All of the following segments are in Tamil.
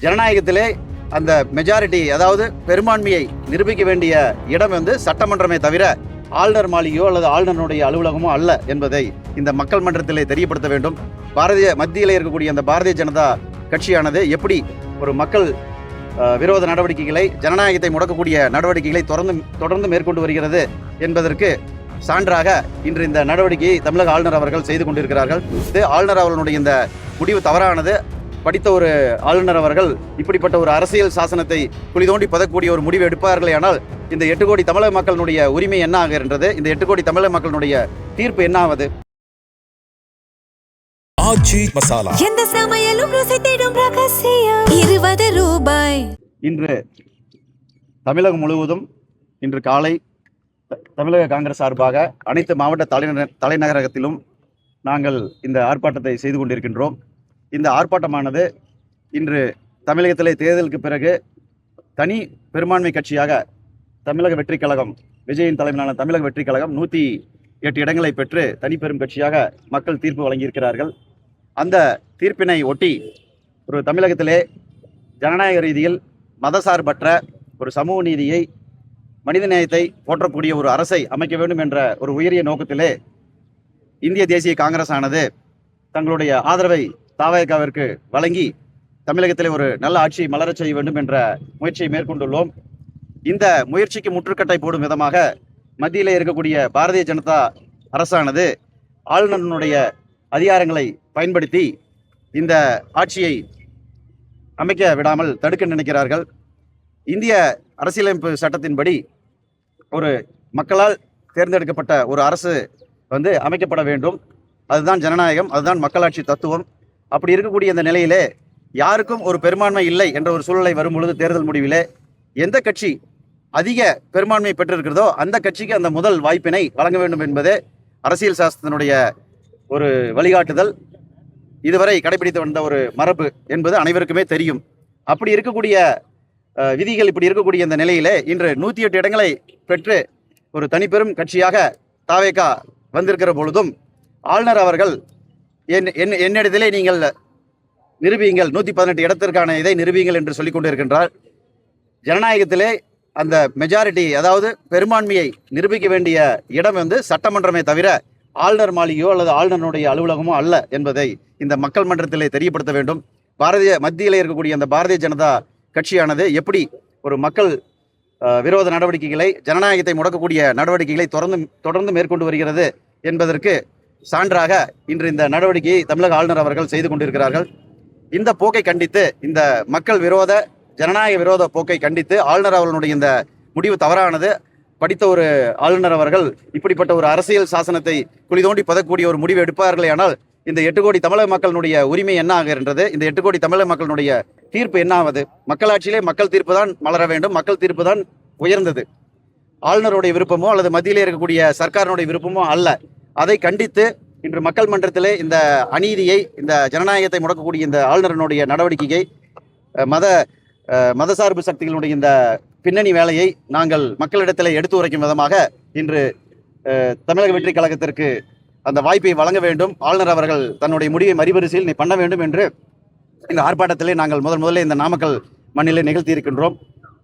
ஜனநாயகத்திலே அந்த மெஜாரிட்டி, அதாவது பெரும்பான்மையை நிரூபிக்க வேண்டிய இடம் சட்டமன்றமே தவிர ஆளுநர் மாளிகையோ அல்லது ஆளுநருடைய அலுவலகமோ அல்ல என்பதை இந்த மக்கள் மன்றத்திலே தெரியப்படுத்த வேண்டும். மத்தியில் இருக்கக்கூடிய அந்த பாரதிய ஜனதா கட்சியானது எப்படி ஒரு மக்கள் விரோத நடவடிக்கைகளை, ஜனநாயகத்தை முடக்கக்கூடிய நடவடிக்கைகளை தொடர்ந்து மேற்கொண்டு வருகிறது என்பதற்கு சான்றாக இன்று இந்த நடவடிக்கையை தமிழக ஆளுநர் அவர்கள் செய்து கொண்டிருக்கிறார்கள். இது ஆளுநர் அவர்களுடைய இந்த முடிவு தவறானது. படித்த ஒரு ஆளுநர் அவர்கள் இப்படிப்பட்ட ஒரு அரசியல் சாசனத்தை குழி தோண்டி பதக்கூடிய ஒரு முடிவு எடுப்பார்களே ஆனால் இந்த 8 கோடி தமிழக மக்களுடைய உரிமை என்ன ஆகிறது? இந்த 8 கோடி தமிழக மக்களுடைய தீர்ப்பு என்ன ஆவது? ஆச்சி மசாலா எந்த சமையலும் ருசி தேடும் ரகசியம் 20 ரூபாய். இன்று தமிழகம் முழுவதும் இன்று காலை தமிழக காங்கிரஸ் சார்பாக அனைத்து மாவட்ட தலைநகரத்திலும் நாங்கள் இந்த ஆர்ப்பாட்டத்தை செய்து கொண்டிருக்கின்றோம். இந்த ஆர்ப்பாட்டமானது இன்று தமிழகத்திலே தேர்தலுக்கு பிறகு தனி பெரும்பான்மை கட்சியாக தமிழக வெற்றி கழகம், விஜயின் தலைமையிலான தமிழக வெற்றி கழகம் 108 இடங்களை பெற்று தனிப்பெரும் கட்சியாக மக்கள் தீர்ப்பு வழங்கியிருக்கிறார்கள். அந்த தீர்ப்பினை ஒட்டி ஒரு தமிழகத்திலே ஜனநாயக ரீதியில் மதசார்பற்ற ஒரு சமூக நீதியை, மனித நேயத்தை போற்றக்கூடிய ஒரு அரசை அமைக்க வேண்டும் என்ற ஒரு உயரிய நோக்கத்திலே இந்திய தேசிய காங்கிரஸ் ஆனது தங்களுடைய ஆதரவை தாவேகாவிற்கு வழங்கி தமிழகத்திலே ஒரு நல்ல ஆட்சி மலரச் செய்ய வேண்டும் என்ற முயற்சியை மேற்கொண்டுள்ளோம். இந்த முயற்சிக்கு முற்றுக்கட்டை போடும் விதமாக மத்தியிலே இருக்கக்கூடிய பாரதிய ஜனதா அரசானது ஆளுநருடைய அதிகாரங்களை பயன்படுத்தி இந்த ஆட்சியை அமைக்க விடாமல் தடுக்க நினைக்கிறார்கள். இந்திய அரசியலமைப்பு சட்டத்தின்படி ஒரு மக்களால் தேர்ந்தெடுக்கப்பட்ட ஒரு அரசு அமைக்கப்பட வேண்டும். அதுதான் ஜனநாயகம், அதுதான் மக்களாட்சி தத்துவம். அப்படி இருக்கக்கூடிய இந்த நிலையிலே யாருக்கும் ஒரு பெரும்பான்மை இல்லை என்ற ஒரு சூழ்நிலை வரும் பொழுது தேர்தல் முடிவிலே எந்த கட்சி அதிக பெரும்பான்மை பெற்றிருக்கிறதோ அந்த கட்சிக்கு அந்த முதல் வாய்ப்பினை வழங்க வேண்டும் என்பதே அரசியல் சாஸ்திரத்தினுடைய ஒரு வழிகாட்டுதல். இதுவரை கடைபிடித்து வந்த ஒரு மரபு என்பது அனைவருக்குமே தெரியும். அப்படி இருக்கக்கூடிய விதிகள் இப்படி இருக்கக்கூடிய இந்த நிலையிலே இன்று 108 இடங்களை பெற்று ஒரு தனிப்பெரும் கட்சியாக தாவேகா வந்திருக்கிற பொழுதும் ஆளுநர் அவர்கள் என்னிடத்திலே நீங்கள் நிரூபியுங்கள், 118 இடத்திற்கான இதை நிரூபியுங்கள் என்று சொல்லிக் கொண்டிருக்கின்றார். ஜனநாயகத்திலே அந்த மெஜாரிட்டி, அதாவது பெரும்பான்மையை நிரூபிக்க வேண்டிய இடம் சட்டமன்றமே தவிர ஆளுநர் மாளிகையோ அல்லது ஆளுநருடைய அலுவலகமோ அல்ல என்பதை இந்த மக்கள் மன்றத்திலே தெரியப்படுத்த வேண்டும். மத்தியில் இருக்கக்கூடிய அந்த பாரதிய ஜனதா கட்சியானது எப்படி ஒரு மக்கள் விரோத நடவடிக்கைகளை, ஜனநாயகத்தை முடக்கக்கூடிய நடவடிக்கைகளை தொடர்ந்து மேற்கொண்டு வருகிறது என்பதற்கு சான்றாக இன்று இந்த நடவடிக்கையை தமிழக ஆளுநர் அவர்கள் செய்து கொண்டிருக்கிறார்கள். இந்த போக்கை கண்டித்து, இந்த மக்கள் விரோத, ஜனநாயக விரோத போக்கை கண்டித்து ஆளுநர் அவர்களுடைய இந்த முடிவு தவறானது. படித்த ஒரு ஆளுநர் அவர்கள் இப்படிப்பட்ட ஒரு அரசியல் சாசனத்தை குழி தோண்டி பதக்கூடிய ஒரு முடிவு எடுப்பார்களே ஆனால் இந்த 8 கோடி தமிழக மக்களுடைய உரிமை என்ன ஆகிறது? இந்த 8 கோடி தமிழக மக்களுடைய தீர்ப்பு என்ன ஆவது? மக்களாட்சியிலே மக்கள் தீர்ப்பு தான் மலர வேண்டும். மக்கள் தீர்ப்பு தான் உயர்ந்தது. ஆளுநருடைய விருப்பமோ அல்லது மத்தியிலே இருக்கக்கூடிய சர்க்காரினுடைய விருப்பமோ அல்ல. அதை கண்டித்து இன்று மக்கள் மன்றத்திலே இந்த அநீதியை, இந்த ஜனநாயகத்தை முடக்கக்கூடிய இந்த ஆளுநரனுடைய நடவடிக்கையை, மதசார்பு சக்திகளுடைய இந்த பின்னணி வேலையை நாங்கள் மக்களிடத்தில் எடுத்து உரைக்கும் விதமாக இன்று தமிழக வெற்றி கழகத்திற்கு அந்த வாய்ப்பை வழங்க வேண்டும். ஆளுநர் அவர்கள் தன்னுடைய முடிவை மறுபரிசீலனை பண்ண வேண்டும் என்று இந்த ஆர்ப்பாட்டத்திலே நாங்கள் முதல்ல இந்த நாமக்கல் மண்ணிலே நிகழ்த்தியிருக்கின்றோம்.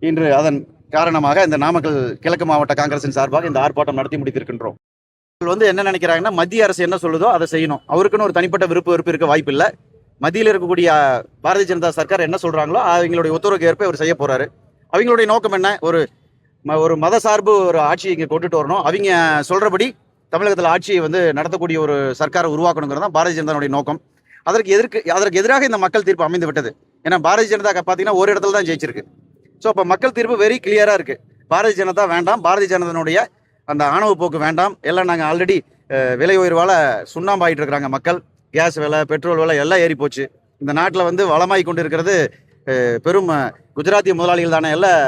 இன்று அதன் காரணமாக இந்த நாமக்கல் கிழக்கு மாவட்ட காங்கிரசின் சார்பாக இந்த ஆர்ப்பாட்டம் நடத்தி முடித்திருக்கின்றோம். என்ன நினைக்கிறாங்கன்னா, மத்திய அரசு என்ன சொல்லுதோ அதை செய்யணும். அவருக்குன்னு ஒரு தனிப்பட்ட விருப்பு இருக்க வாய்ப்பு இல்லை. மத்தியில் இருக்கக்கூடிய பாரதிய ஜனதா சர்க்கார் என்ன சொல்றாங்களோ அவங்களுடைய உத்தரவுக்கு ஏற்ப அவர் செய்ய போறாரு. அவங்களுடைய நோக்கம் என்ன? ஒரு மத சார்பு ஒரு ஆட்சியை இங்கே கொண்டுட்டு வரணும். அவங்க சொல்றபடி தமிழகத்தில் ஆட்சியை நடத்தக்கூடிய ஒரு சர்க்காரை உருவாக்கணுங்கிறது தான் பாரதிய ஜனதாவுடைய நோக்கம். அதற்கு எதிராக இந்த மக்கள் தீர்ப்பு அமைந்து விட்டது. ஏன்னா பாரதிய ஜனதா பார்த்தீங்கன்னா ஒரு இடத்துல தான் ஜெயிச்சிருக்கு. ஸோ அப்போ மக்கள் தீர்ப்பு வெரி கிளியராக இருக்கு. பாரதிய ஜனதா வேண்டாம், பாரதிய ஜனதனுடைய அந்த ஆணவ போக்கு வேண்டாம். எல்லாம் நாங்கள் ஆல்ரெடி விலை உயர்வால் சுண்ணாம்பாயிட்டு இருக்கிறாங்க மக்கள். கேஸ் விலை, பெட்ரோல் விலை எல்லாம் ஏறி போச்சு. இந்த நாட்டில் வளமாகி கொண்டு இருக்கிறது பெரும் குஜராத்திய முதலாளிகள் தானே, எல்லாம்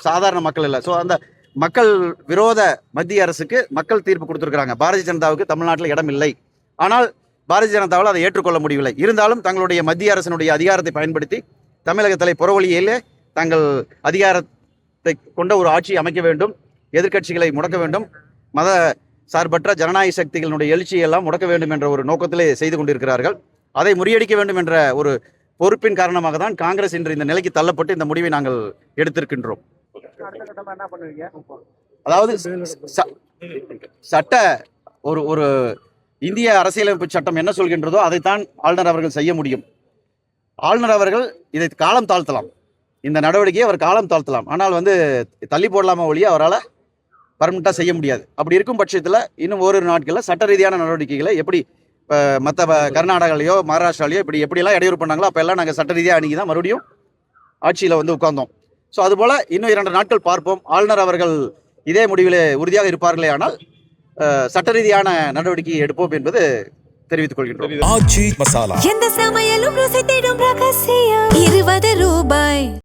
சாதாரண மக்கள் இல்லை. ஸோ அந்த மக்கள் விரோத மத்திய அரசுக்கு மக்கள் தீர்ப்பு கொடுத்துருக்குறாங்க. பாரதிய ஜனதாவுக்கு தமிழ்நாட்டில் இடம் இல்லை. ஆனால் பாரதிய ஜனதாவால் அதை ஏற்றுக்கொள்ள முடியவில்லை. இருந்தாலும் தங்களுடைய மத்திய அரசினுடைய அதிகாரத்தை பயன்படுத்தி தமிழகத்தில் புறவழியிலே தங்கள் அதிகாரத்தை கொண்ட ஒரு ஆட்சி அமைக்க வேண்டும், எதிர்க்கட்சிகளை முடக்க வேண்டும், மத சார்பற்ற ஜனநாயக சக்திகளுடைய எழுச்சியெல்லாம் முடக்க வேண்டும் என்ற ஒரு நோக்கத்திலே செய்து கொண்டிருக்கிறார்கள். அதை முறியடிக்க வேண்டும் என்ற ஒரு பொறுப்பின் காரணமாக தான் காங்கிரஸ் இன்று இந்த நிலைக்கு தள்ளப்பட்டு இந்த முடிவை நாங்கள் எடுத்திருக்கின்றோம். அதாவது சட்ட ஒரு இந்திய அரசியலமைப்பு சட்டம் என்ன சொல்கின்றதோ அதைத்தான் ஆளுநர் அவர்கள் செய்ய முடியும். ஆளுநர் அவர்கள் இதை காலம் தாழ்த்தலாம், இந்த நடவடிக்கையை அவர் காலம் தாழ்த்தலாம். ஆனால் தள்ளி போடலாமா ஒழிய அவரால் பர்மனெண்ட்டாக செய்ய முடியாது. அப்படி இருக்கும் பட்சத்தில் இன்னும் ஓரிரு நாட்களில் சட்ட ரீதியான நடவடிக்கைகளை எப்படி மற்ற கர்நாடகாலையோ மகாராஷ்டிராலையோ எப்படியெல்லாம் இடையூறு பண்ணாங்களோ அப்போ எல்லாம் நாங்கள் சட்ட ரீதியாக அன்றைக்கி தான் மறுபடியும் ஆட்சியில் உட்கார்ந்தோம். ஸோ அதுபோல் இன்னும் 2 நாட்கள் பார்ப்போம். ஆளுநர் அவர்கள் இதே முடிவில் உறுதியாக இருப்பார்களே ஆனால் சட்ட ரீதியான நடவடிக்கை எடுப்போம் என்பது தெரிவித்துக் கொள்கின்றோம். எந்த சமையலும் ருசி தேடும் ரகசியம் 20 ரூபாய்.